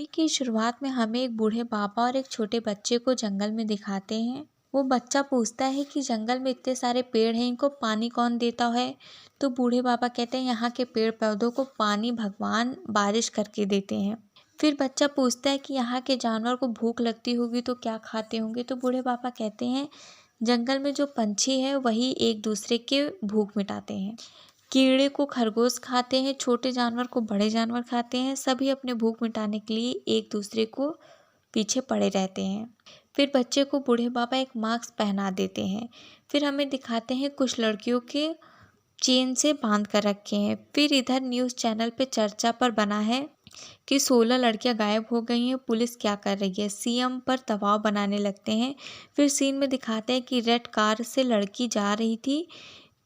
Movie की शुरुआत में हमें एक बूढ़े बाबा और एक छोटे बच्चे को जंगल में दिखाते हैं। वो बच्चा पूछता है कि जंगल में इतने सारे पेड़ हैं, इनको पानी कौन देता है। तो बूढ़े बाबा कहते हैं यहाँ के पेड़ पौधों को पानी भगवान बारिश करके देते हैं। फिर बच्चा पूछता है कि यहाँ के जानवर को भूख लगती होगी तो क्या खाते होंगे। तो बूढ़े बाबा कहते हैं जंगल में जो पंछी है वही एक दूसरे के भूख मिटाते हैं। कीड़े को खरगोश खाते हैं, छोटे जानवर को बड़े जानवर खाते हैं, सभी अपने भूख मिटाने के लिए एक दूसरे को पीछे पड़े रहते हैं। फिर बच्चे को बूढ़े बाबा एक मास्क पहना देते हैं। फिर हमें दिखाते हैं कुछ लड़कियों के चेन से बांध कर रखे हैं। फिर इधर न्यूज़ चैनल पे चर्चा पर बना है कि 16 लड़कियां गायब हो गई हैं, पुलिस क्या कर रही है। सीएम पर दबाव बनाने लगते हैं। फिर सीन में दिखाते हैं कि रेड कार से लड़की जा रही थी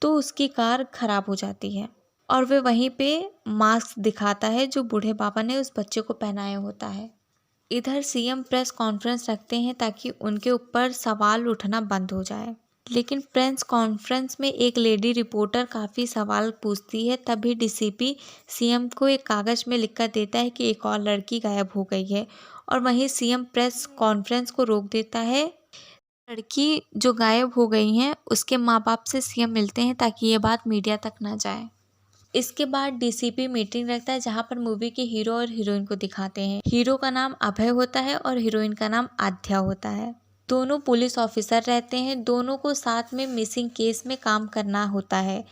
तो उसकी कार खराब हो जाती है और वे वहीं पे मास्क दिखाता है जो बूढ़े बाबा ने उस बच्चे को पहनाया होता है। इधर सीएम प्रेस कॉन्फ्रेंस रखते हैं ताकि उनके ऊपर सवाल उठना बंद हो जाए। लेकिन प्रेस कॉन्फ्रेंस में एक लेडी रिपोर्टर काफ़ी सवाल पूछती है। तभी डीसीपी सीएम को एक कागज़ में लिखकर देता है कि एक और लड़की गायब हो गई है और वहीं सीएम प्रेस कॉन्फ्रेंस को रोक देता है। लड़की जो गायब हो गई हैं उसके माँ बाप से सीएम मिलते हैं ताकि ये बात मीडिया तक ना जाए। इसके बाद डीसीपी मीटिंग रखता है जहाँ पर मूवी के हीरो और हीरोइन को दिखाते हैं। हीरो का नाम अभय होता है और हीरोइन का नाम आध्या होता है। दोनों पुलिस ऑफिसर रहते हैं। दोनों को साथ में मिसिंग केस में काम करना होता है।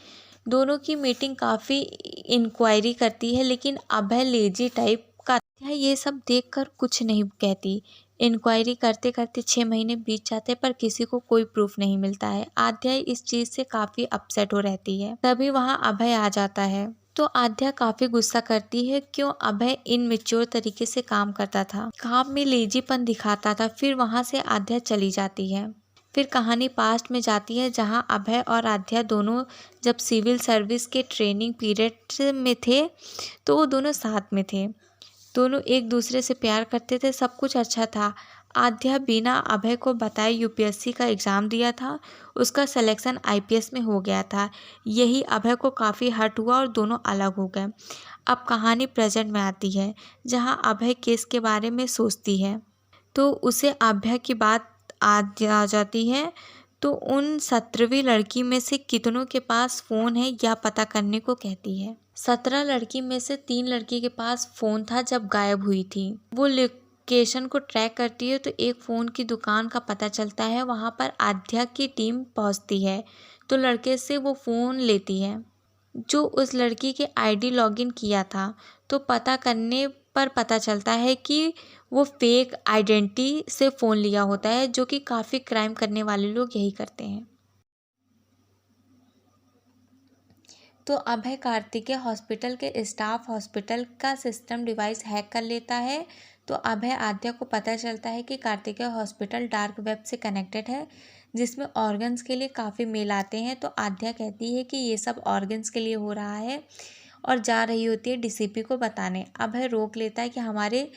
दोनों की मीटिंग काफ़ी इंक्वायरी करती है लेकिन अभय लेजी टाइप का ये सब देखकर कुछ नहीं कहती। इंक्वायरी करते करते 6 महीने बीत जाते पर किसी को कोई प्रूफ नहीं मिलता है। आध्या इस चीज़ से काफ़ी अपसेट हो रहती है। तभी वहाँ अभय आ जाता है तो आध्या काफ़ी गुस्सा करती है क्यों अभय इनमेच्योर तरीके से काम करता था, काम में लेजीपन दिखाता था। फिर वहाँ से आध्या चली जाती है। फिर कहानी पास्ट में जाती है जहाँ अभय और आध्या दोनों जब सिविल सर्विस के ट्रेनिंग पीरियड में थे तो वो दोनों साथ में थे। दोनों एक दूसरे से प्यार करते थे, सब कुछ अच्छा था। आध्या बिना अभय को बताए यूपीएससी का एग्ज़ाम दिया था, उसका सिलेक्शन आईपीएस में हो गया था। यही अभय को काफ़ी हर्ट हुआ और दोनों अलग हो गए। अब कहानी प्रेजेंट में आती है जहां अभय केस के बारे में सोचती है तो उसे अभय की बात आ जाती है। तो उन 17वीं लड़की में से कितनों के पास फ़ोन है यह पता करने को कहती है। 17 लड़की में से 3 लड़की के पास फ़ोन था जब गायब हुई थी। वो लोकेशन को ट्रैक करती है तो एक फ़ोन की दुकान का पता चलता है। वहाँ पर आध्या की टीम पहुँचती है तो लड़के से वो फ़ोन लेती है जो उस लड़की के आईडी लॉगिन किया था। तो पता करने पर पता चलता है कि वो फेक आइडेंटिटी से फ़ोन लिया होता है जो कि काफ़ी क्राइम करने वाले लोग यही करते हैं। तो अभय कार्तिकेय हॉस्पिटल के स्टाफ हॉस्पिटल का सिस्टम डिवाइस हैक कर लेता है। तो अभय आध्या को पता चलता है कि कार्तिकेय हॉस्पिटल डार्क वेब से कनेक्टेड है जिसमें ऑर्गन्स के लिए काफ़ी मेल आते हैं। तो आध्या कहती है कि ये सब ऑर्गन्स के लिए हो रहा है और जा रही होती है डीसीपी को बताने। अभय रोक लेता है कि हमारे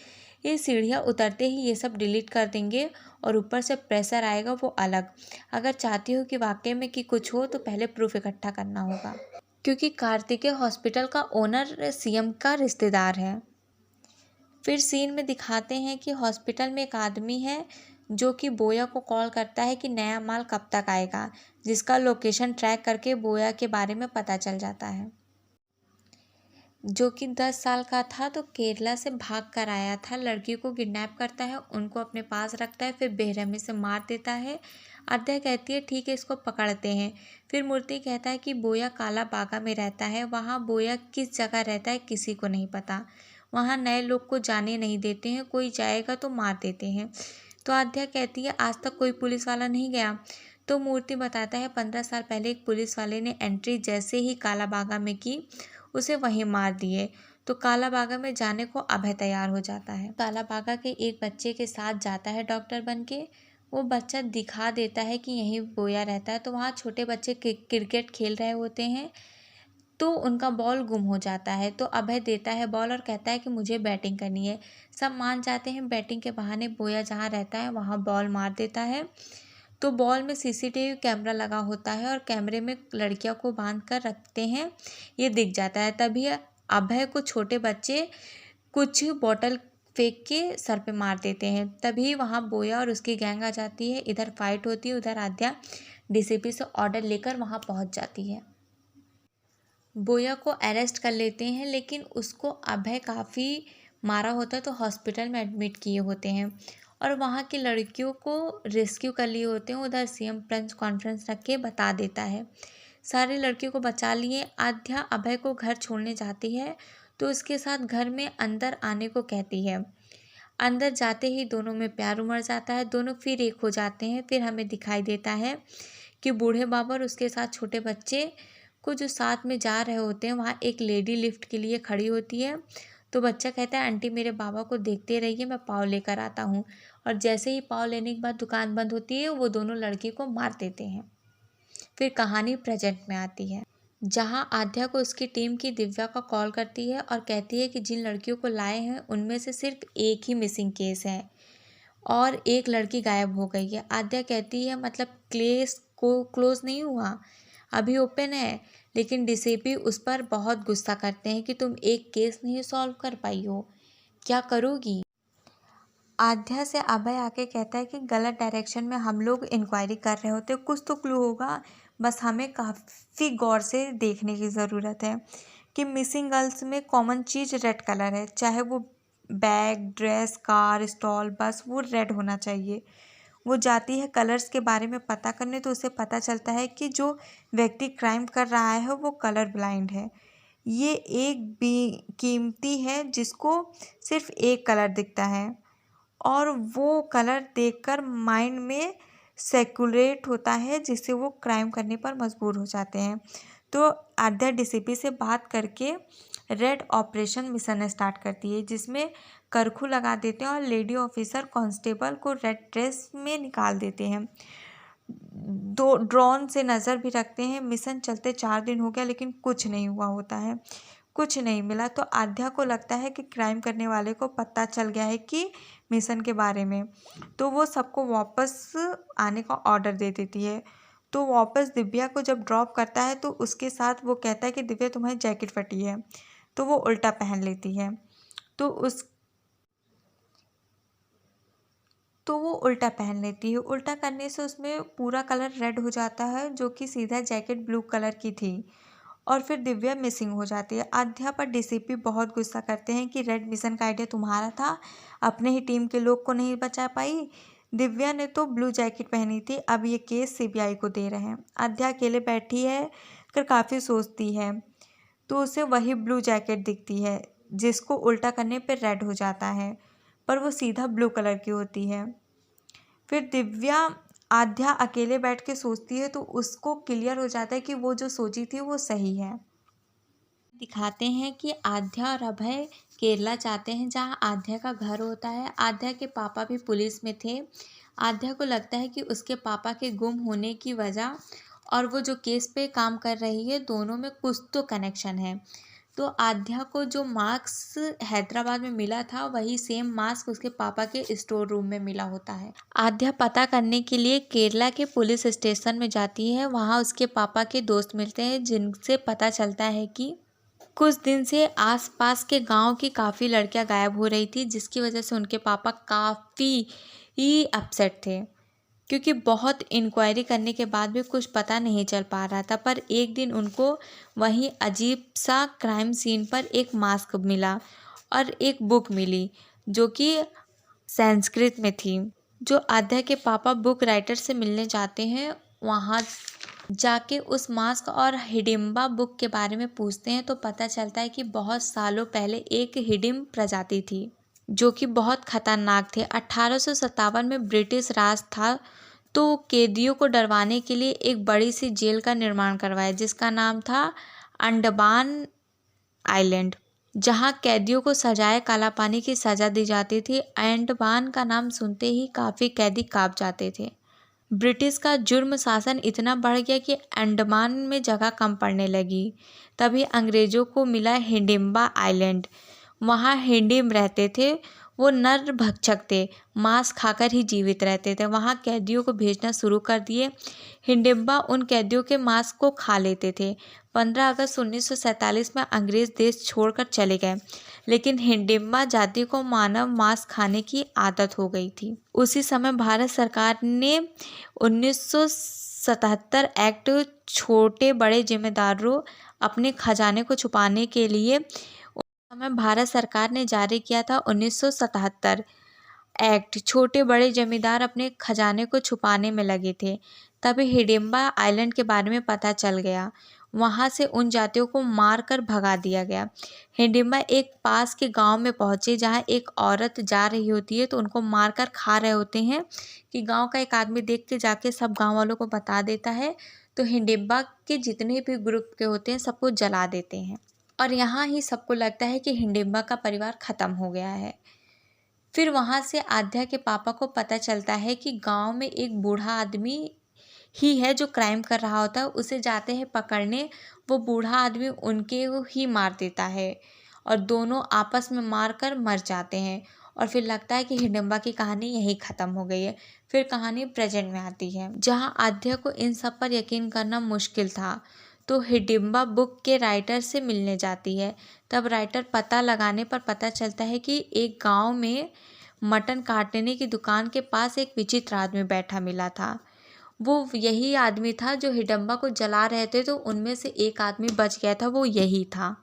ये सीढ़ियाँ उतरते ही ये सब डिलीट कर देंगे और ऊपर से प्रेशर आएगा वो अलग। अगर चाहती हो कि वाकई में कि कुछ हो तो पहले प्रूफ इकट्ठा करना होगा क्योंकि कार्तिकेय हॉस्पिटल का ओनर सीएम का रिश्तेदार है। फिर सीन में दिखाते हैं कि हॉस्पिटल में एक आदमी है जो कि बोया को कॉल करता है कि नया माल कब तक आएगा, जिसका लोकेशन ट्रैक करके बोया के बारे में पता चल जाता है जो कि 10 साल का था। तो केरला से भाग कर आया था। लड़की को किडनैप करता है, उनको अपने पास रखता है, फिर बेरहमी से मार देता है। आध्या कहती है ठीक है इसको पकड़ते हैं। फिर मूर्ति कहता है कि बोया काला बागा में रहता है। वहाँ बोया किस जगह रहता है किसी को नहीं पता। वहाँ नए लोग को जाने नहीं देते हैं, कोई जाएगा तो मार देते हैं। तो आध्या कहती है आज तक कोई पुलिस वाला नहीं गया। तो मूर्ति बताता है 15 साल पहले एक पुलिस वाले ने एंट्री जैसे ही काला बागा में की उसे वहीं मार दिए। तो काला बागा में जाने को अभय तैयार हो जाता है। काला बागा के एक बच्चे के साथ जाता है डॉक्टर बन के। वो बच्चा दिखा देता है कि यहीं बोया रहता है। तो वहाँ छोटे बच्चे क्रिकेट खेल रहे होते हैं तो उनका बॉल गुम हो जाता है। तो अभय देता है बॉल और कहता है कि मुझे बैटिंग करनी है। सब मान जाते हैं। बैटिंग के बहाने बोया जहाँ रहता है वहाँ बॉल मार देता है। तो बॉल में सीसीटीवी कैमरा लगा होता है और कैमरे में लड़कियों को बांध कर रखते हैं, ये दिख जाता है। तभी अभय को छोटे बच्चे कुछ बॉटल फेंक के सर पे मार देते हैं। तभी वहाँ बोया और उसकी गैंग आ जाती है। इधर फाइट होती है, उधर आद्या डीसीपी से ऑर्डर लेकर वहाँ पहुँच जाती है। बोया को अरेस्ट कर लेते हैं, लेकिन उसको अभय काफ़ी मारा होता है तो हॉस्पिटल में एडमिट किए होते हैं और वहाँ की लड़कियों को रेस्क्यू कर लिए होते हैं। उधर सीएम प्रेस कॉन्फ्रेंस रख के बता देता है सारी लड़कियों को बचा लिए। आद्या अभय को घर छोड़ने जाती है तो उसके साथ घर में अंदर आने को कहती है। अंदर जाते ही दोनों में प्यार उमड़ जाता है, दोनों फिर एक हो जाते हैं। फिर हमें दिखाई देता है कि बूढ़े बाबा और उसके साथ छोटे बच्चे को जो साथ में जा रहे होते हैं, वहाँ एक लेडी लिफ्ट के लिए खड़ी होती है। तो बच्चा कहता है आंटी मेरे बाबा को देखते रहिए, मैं पाव लेकर आता हूँ। और जैसे ही पाव लेने के बाद दुकान बंद होती है, वो दोनों लड़की को मार देते हैं। फिर कहानी प्रेजेंट में आती है, जहाँ आद्या को उसकी टीम की दिव्या का कॉल करती है और कहती है कि जिन लड़कियों को लाए हैं उनमें से सिर्फ एक ही मिसिंग केस है और एक लड़की गायब हो गई है। आद्या कहती है मतलब केस को क्लोज नहीं हुआ, अभी ओपन है। लेकिन डीसीपी उस पर बहुत गुस्सा करते हैं कि तुम एक केस नहीं सॉल्व कर पाई हो, क्या करोगी। आद्या से अभय आके कहता है कि गलत डायरेक्शन में हम लोग इंक्वायरी कर रहे होते, कुछ तो क्लू होगा, बस हमें काफ़ी गौर से देखने की ज़रूरत है कि मिसिंग गर्ल्स में कॉमन चीज़ रेड कलर है, चाहे वो बैग, ड्रेस, कार, स्टॉल, बस वो रेड होना चाहिए। वो जाती है कलर्स के बारे में पता करने तो उसे पता चलता है कि जो व्यक्ति क्राइम कर रहा है वो कलर ब्लाइंड है। ये एक कीमती है जिसको सिर्फ एक कलर दिखता है और वो कलर देखकर माइंड में सर्कुलेट होता है, जिससे वो क्राइम करने पर मजबूर हो जाते हैं। तो आद्या डीसीपी से बात करके रेड ऑपरेशन मिशन स्टार्ट करती है, जिसमें कर्फ्यू लगा देते हैं और लेडी ऑफिसर कांस्टेबल को रेड ड्रेस में निकाल देते हैं। दो ड्रोन से नज़र भी रखते हैं। मिशन चलते 4 दिन हो गया लेकिन कुछ नहीं हुआ होता है, कुछ नहीं मिला। तो आद्या को लगता है कि क्राइम करने वाले को पता चल गया है कि मिशन के बारे में, तो वो सबको वापस आने का ऑर्डर दे देती है। तो वापस दिव्या को जब ड्रॉप करता है तो उसके साथ वो कहता है कि दिव्या तुम्हारी जैकेट फटी है, तो वो उल्टा पहन लेती है। तो वो उल्टा पहन लेती है। उल्टा करने से उसमें पूरा कलर रेड हो जाता है, जो कि सीधा जैकेट ब्लू कलर की थी। और फिर दिव्या मिसिंग हो जाती है। आद्या पर डीसीपी बहुत गुस्सा करते हैं कि रेड मिशन का आइडिया तुम्हारा था, अपने ही टीम के लोग को नहीं बचा पाई। दिव्या ने तो ब्लू जैकेट पहनी थी, अब ये केस सीबीआई को दे रहे हैं। आद्या अकेले बैठी है कर काफ़ी सोचती है तो उसे वही ब्लू जैकेट दिखती है जिसको उल्टा करने पर रेड हो जाता है, पर वो सीधा ब्लू कलर की होती है। फिर दिव्या आद्या अकेले बैठ के सोचती है तो उसको क्लियर हो जाता है कि वो जो सोची थी वो सही है। दिखाते हैं कि आद्या और अभय केरला जाते हैं, जहाँ आद्या का घर होता है। आद्या के पापा भी पुलिस में थे। आद्या को लगता है कि उसके पापा के गुम होने की वजह और वो जो केस पे काम कर रही है, दोनों में कुछ तो कनेक्शन है। तो आद्या को जो मास्क हैदराबाद में मिला था, वही सेम मास्क उसके पापा के स्टोर रूम में मिला होता है। आद्या पता करने के लिए केरला के पुलिस स्टेशन में जाती है। वहाँ उसके पापा के दोस्त मिलते हैं, जिनसे पता चलता है कि कुछ दिन से आसपास के गांव की काफ़ी लड़कियां गायब हो रही थी, जिसकी वजह से उनके पापा काफ़ी ही अपसेट थे, क्योंकि बहुत इंक्वायरी करने के बाद भी कुछ पता नहीं चल पा रहा था। पर एक दिन उनको वहीं अजीब सा क्राइम सीन पर एक मास्क मिला और एक बुक मिली जो कि संस्कृत में थी। जो आद्या के पापा बुक राइटर से मिलने जाते हैं, वहाँ जाके उस मास्क और हिडिम्बा बुक के बारे में पूछते हैं तो पता चलता है कि बहुत सालों पहले एक हिडिम्ब प्रजाति थी जो कि बहुत खतरनाक थे। 1857 में ब्रिटिश राज था, तो कैदियों को डरवाने के लिए एक बड़ी सी जेल का निर्माण करवाया, जिसका नाम था अंडमान आइलैंड, जहां कैदियों को सजाए काला पानी की सज़ा दी जाती थी। अंडमान का नाम सुनते ही काफ़ी कैदी काँप जाते थे। ब्रिटिश का जुर्म शासन इतना बढ़ गया कि अंडमान में जगह कम पड़ने लगी। तभी अंग्रेज़ों को मिला हिडिम्बा आइलैंड। वहाँ हिडिम्ब रहते थे। वो नर भक्षक थे, मांस खाकर ही जीवित रहते थे। वहाँ कैदियों को भेजना शुरू कर दिए। हिडिंबा उन कैदियों के मांस को खा लेते थे। 15 अगस्त 1947 में अंग्रेज देश छोड़कर चले गए, लेकिन हिडिंबा जाति को मानव मांस खाने की आदत हो गई थी। उसी समय भारत सरकार ने 1977 एक्ट छोटे बड़े जिम्मेदारों अपने खजाने को छुपाने के लिए समय भारत सरकार ने जारी किया था 1977 एक्ट। छोटे बड़े जमींदार अपने खजाने को छुपाने में लगे थे। तभी हिडिंबा आइलैंड के बारे में पता चल गया। वहां से उन जातियों को मार कर भगा दिया गया। हिडिंबा एक पास के गांव में पहुंचे जहां एक औरत जा रही होती है तो उनको मार कर खा रहे होते हैं कि गांव का एक आदमी देख के जाके सब गांव वालों को बता देता है। तो हिडिंबा के जितने भी ग्रुप के होते हैं सबको जला देते हैं और यहाँ ही सबको लगता है कि हिडिंबा का परिवार ख़त्म हो गया है। फिर वहाँ से आध्या के पापा को पता चलता है कि गांव में एक बूढ़ा आदमी ही है जो क्राइम कर रहा होता है। उसे जाते हैं पकड़ने, वो बूढ़ा आदमी उनके ही मार देता है और दोनों आपस में मार कर मर जाते हैं। और फिर लगता है कि हिडिंबा की कहानी यही ख़त्म हो गई है। फिर कहानी प्रेजेंट में आती है जहाँ आध्या को इन सब पर यकीन करना मुश्किल था। तो हिडिंबा बुक के राइटर से मिलने जाती है। तब राइटर पता लगाने पर पता चलता है कि एक गांव में मटन काटने की दुकान के पास एक विचित्र आदमी बैठा मिला था। वो यही आदमी था जो हिडिंबा को जला रहे थे, तो उनमें से एक आदमी बच गया था, वो यही था।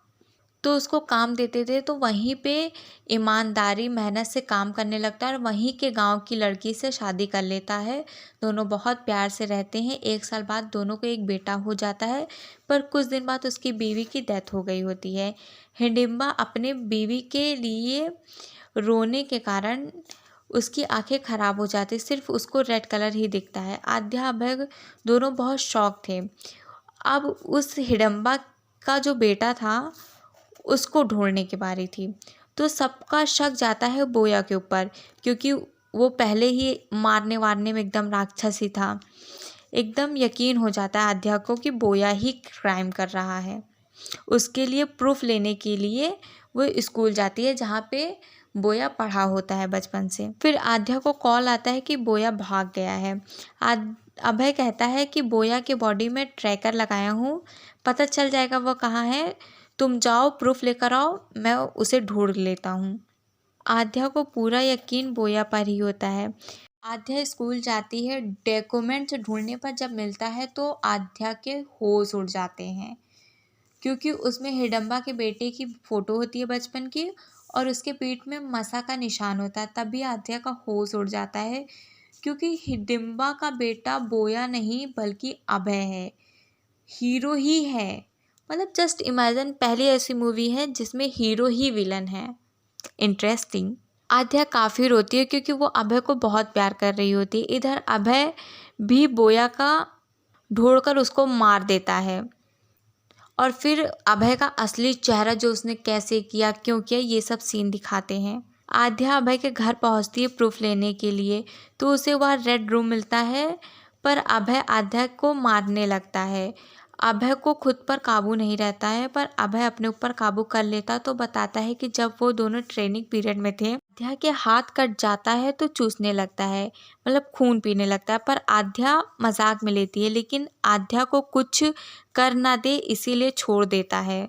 तो उसको काम देते थे, तो वहीं पे ईमानदारी मेहनत से काम करने लगता है और वहीं के गांव की लड़की से शादी कर लेता है। दोनों बहुत प्यार से रहते हैं। 1 साल बाद दोनों को एक बेटा हो जाता है, पर कुछ दिन बाद उसकी बीवी की डेथ हो गई होती है। हिडिंबा अपने बीवी के लिए रोने के कारण उसकी आंखें खराब हो जाती, सिर्फ उसको रेड कलर ही दिखता है। आध्या अभय दोनों बहुत शौक थे। अब उस हिडिंबा का जो बेटा था उसको ढूंढने की बारी थी। तो सबका शक जाता है बोया के ऊपर, क्योंकि वो पहले ही मारने वारने में एकदम राक्षस ही था। एकदम यकीन हो जाता है आध्या को कि बोया ही क्राइम कर रहा है। उसके लिए प्रूफ लेने के लिए वो स्कूल जाती है जहाँ पे बोया पढ़ा होता है बचपन से। फिर आध्या को कॉल आता है कि बोया भाग गया है। अभय कहता है कि बोया के बॉडी में ट्रैकर लगाया हूँ, पता चल जाएगा वो कहाँ है, तुम जाओ प्रूफ लेकर आओ, मैं उसे ढूंढ लेता हूँ। आध्या को पूरा यकीन बोया पर ही होता है। आध्या स्कूल जाती है। डॉक्यूमेंट्स ढूंढने पर जब मिलता है तो आध्या के होश उड़ जाते हैं, क्योंकि उसमें हिडिंबा के बेटे की फ़ोटो होती है बचपन की और उसके पीठ में मसा का निशान होता है। तभी आध्या का होश उड़ जाता है, क्योंकि हिडिंबा का बेटा बोया नहीं बल्कि अभय है, हीरो ही है। मतलब जस्ट इमेजिन, पहली ऐसी मूवी है जिसमें हीरो ही विलन है। इंटरेस्टिंग। आध्या काफ़ी रोती है क्योंकि वो अभय को बहुत प्यार कर रही होती है। इधर अभय भी बोया का ढूंढकर उसको मार देता है और फिर अभय का असली चेहरा जो उसने कैसे किया, क्यों किया, ये सब सीन दिखाते हैं। आध्या अभय के घर पहुंचती है प्रूफ लेने के लिए, तो उसे वह रेड रूम मिलता है, पर अभय आध्या को मारने लगता है। अभय को खुद पर काबू नहीं रहता है, पर अभय अपने ऊपर काबू कर लेता तो बताता है कि जब वो दोनों ट्रेनिंग पीरियड में थे, आध्या के हाथ कट जाता है तो चूसने लगता है, मतलब खून पीने लगता है, पर आध्या मजाक में लेती है, लेकिन आध्या को कुछ कर ना दे इसीलिए छोड़ देता है।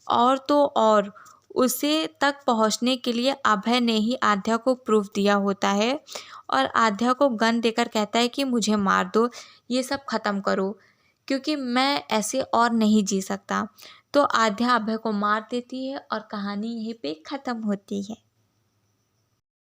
और तो और उसे तक पहुंचने के लिए अभय ने ही आध्या को प्रूफ दिया होता है और आध्या को गन देकर कहता है कि मुझे मार दो, ये सब ख़त्म करो, क्योंकि मैं ऐसे और नहीं जी सकता। तो आध्या अभय को मार देती है और कहानी यहीं पे ख़त्म होती है।